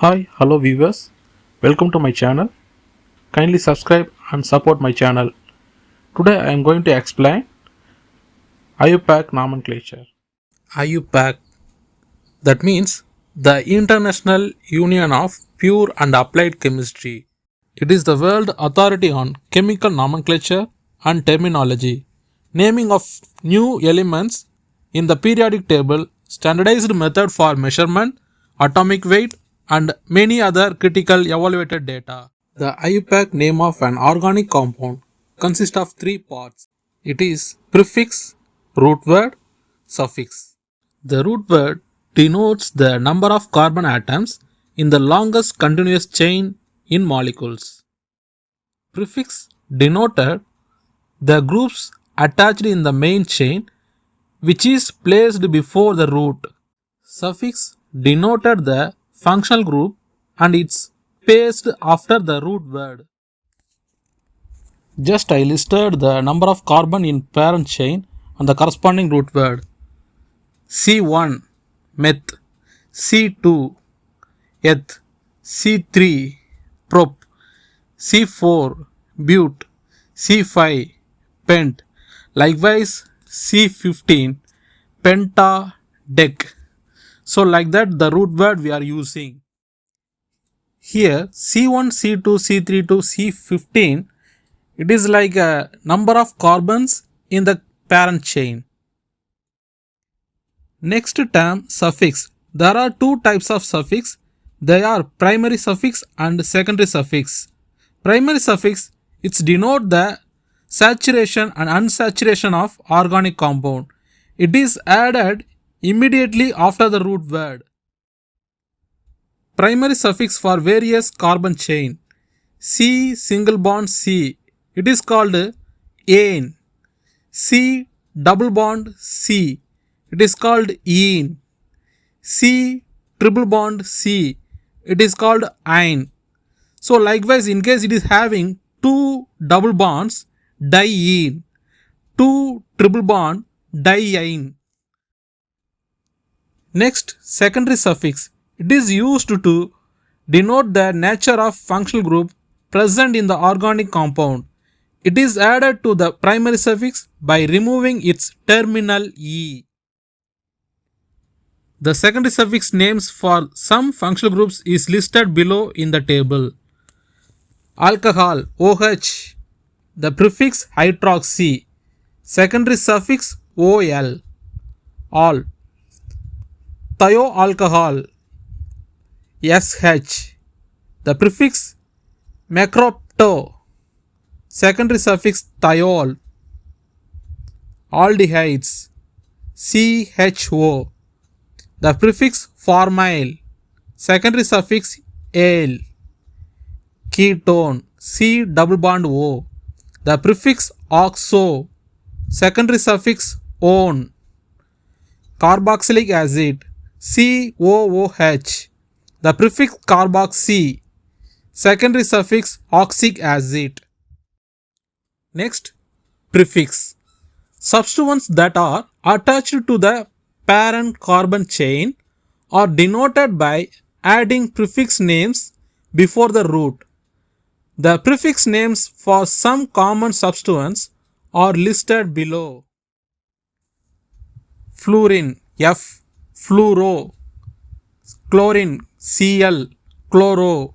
Hi, hello viewers. Welcome to my channel. Kindly subscribe and support my channel. Today I am going to explain IUPAC nomenclature. IUPAC, that means the International Union of Pure and Applied Chemistry. It is the world authority on chemical nomenclature and terminology, naming of new elements in the periodic table, standardized method for measurement, atomic weight, and many other critical evaluated data. The IUPAC name of an organic compound consists of three parts. It is prefix, root word, suffix. The root word denotes the number of carbon atoms in the longest continuous chain in molecules. Prefix denoted the groups attached in the main chain which is placed before the root. Suffix denoted the functional group and it's placed after the root word. Just I listed the number of carbon in parent chain and the corresponding root word. C1 meth, C2 eth, C3 prop, C4 but, C5 pent, likewise C15 penta dec. So like that the root word we are using. Here C1, C2, C3 to C15, it is like a number of carbons in the parent chain. Next term suffix. There are two types of suffix. They are primary suffix and secondary suffix. Primary suffix, it denote the saturation and unsaturation of organic compound. It is added immediately after the root word. Primary suffix for various carbon chain. C single bond C, it is called ane. C double bond C, it is called ene. C triple bond C, it is called ine. So likewise, in case it is having two double bonds, diene, two triple bond, diene. Next, secondary suffix. It is used to denote the nature of functional group present in the organic compound. It is added to the primary suffix by removing its terminal e. The secondary suffix names for some functional groups is listed below in the table. Alcohol OH, the prefix hydroxy, secondary suffix OL, all. Thioalcohol SH, the prefix macropto, secondary suffix thiol. Aldehydes CHO, the prefix formyl, secondary suffix al. Ketone C double bond O, the prefix oxo, secondary suffix on. Carboxylic acid COOH, the prefix carboxy, secondary suffix oxalic acid. Next, prefix. Substituents that are attached to the parent carbon chain are denoted by adding prefix names before the root. The prefix names for some common substituents are listed below. Fluorine F, fluoro, chlorine Cl, chloro,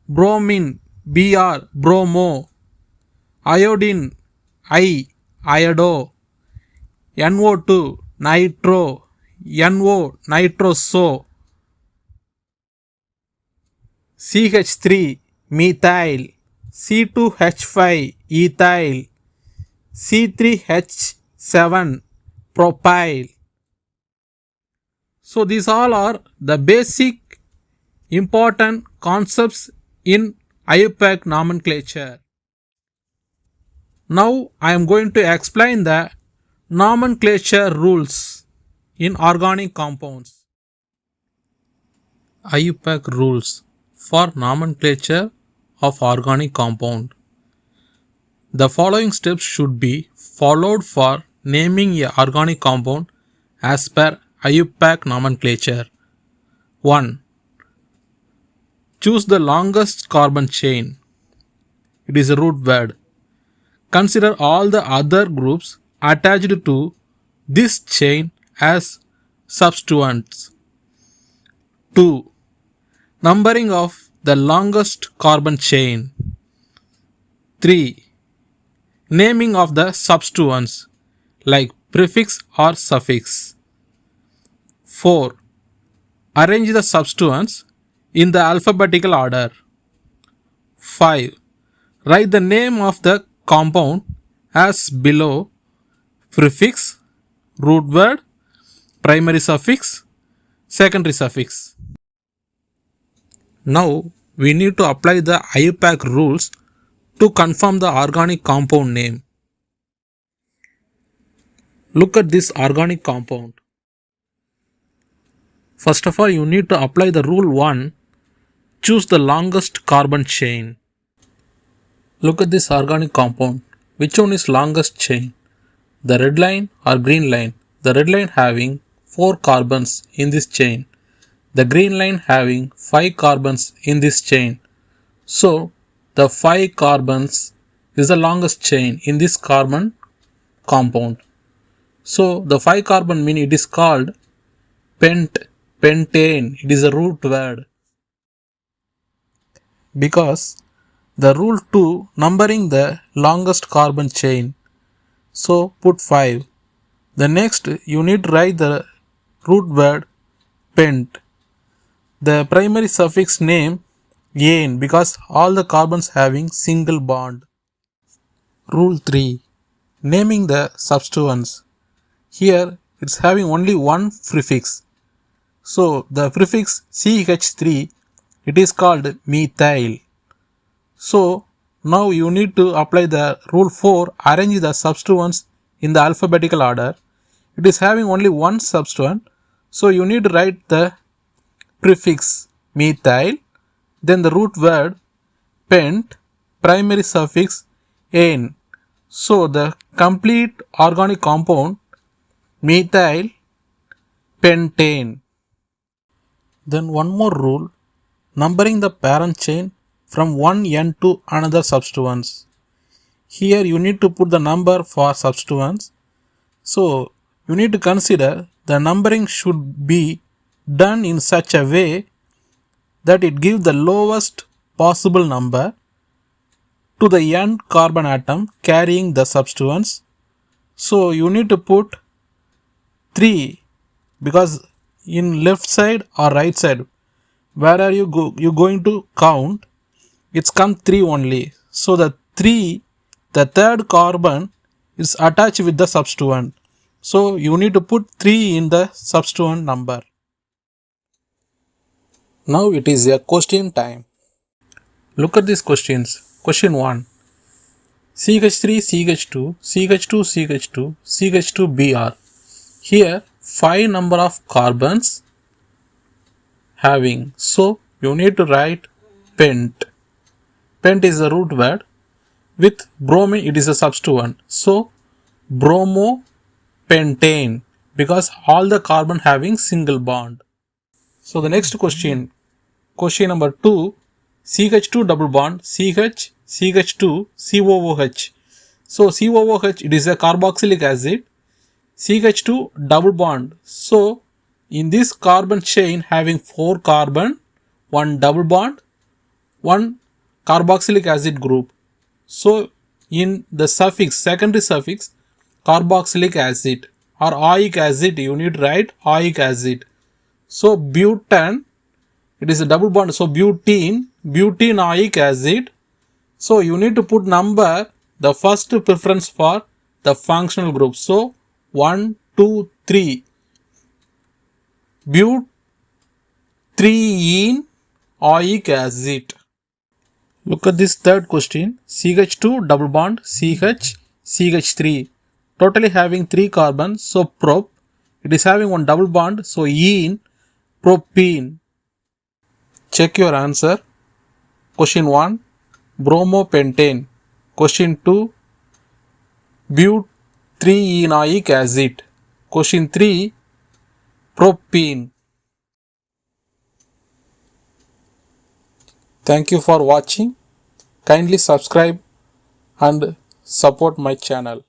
bromine Br, bromo, iodine I, iodo, NO2 nitro, NO nitroso, CH3 methyl, C2H5 ethyl, C3H7 propyl. So these all are the basic important concepts in IUPAC nomenclature. Now I am going to explain the nomenclature rules in organic compounds. IUPAC rules for nomenclature of organic compound. The following steps should be followed for naming a organic compound as per IUPAC nomenclature. 1. Choose the longest carbon chain. It is a root word. Consider all the other groups attached to this chain as substituents. 2. Numbering of the longest carbon chain. 3. Naming of the substituents like prefix or suffix. 4. Arrange the substituents in the alphabetical order. 5. Write the name of the compound as below: prefix, root word, primary suffix, secondary suffix. Now we need to apply the IUPAC rules to confirm the organic compound name. Look at this organic compound. First of all, you need to apply the rule 1. Choose the longest carbon chain. Look at this organic compound. Which one is longest chain? The red line or green line? The red line having 4 carbons in this chain. The green line having 5 carbons in this chain. So, the 5 carbons is the longest chain in this carbon compound. So, the 5 carbon mean it is called pentane. It is a root word. Because the rule 2 numbering the longest carbon chain. So, put 5. The next you need to write the root word pent. The primary suffix name ane because all the carbons having single bond. Rule 3. Naming the substituents. Here it's having only one prefix. So the prefix CH3 it is called methyl. So now you need to apply the rule 4. Arrange the substituents in the alphabetical order. It is having only one substituent. So you need to write the prefix methyl, then the root word pent, primary suffix ane. So the complete organic compound methyl pentane. Then one more rule, numbering the parent chain from one end to another substituents. Here you need to put the number for substituents. So you need to consider the numbering should be done in such a way that it gives the lowest possible number to the end carbon atom carrying the substituents. So you need to put 3 because in left side or right side where are you going to count, it's come 3 only. So the third carbon is attached with the substituent. So you need to put 3 in the substituent number. Now it is a question time. Look at these questions. Question 1. CH3, CH2, CH2, CH2, CH2Br. Here 5 number of carbons having. So you need to write pent. Pent is a root word. With bromine it is a substituent. So bromopentane because all the carbon having single bond. So the next question number 2, CH2 double bond, CH, CH2, COOH. So COOH it is a carboxylic acid, CH2 double bond. So in this carbon chain having 4 carbon, 1 double bond, 1 carboxylic acid group. So in the suffix, secondary suffix, carboxylic acid or oic acid, you need to write oic acid. So butane, it is a double bond. So butenoic acid. So you need to put number, the first preference for the functional group. So 1, 2, 3. But3-enoic acid. Look at this third question. CH2 double bond, CH, CH3. Totally having 3 carbons. So prop. It is having 1 double bond. So ene, propene. Check your answer. Question 1. Bromopentane. Question 2. but3-enoic acid. Question 3. Propene. Thank you for watching. Kindly subscribe and support my channel.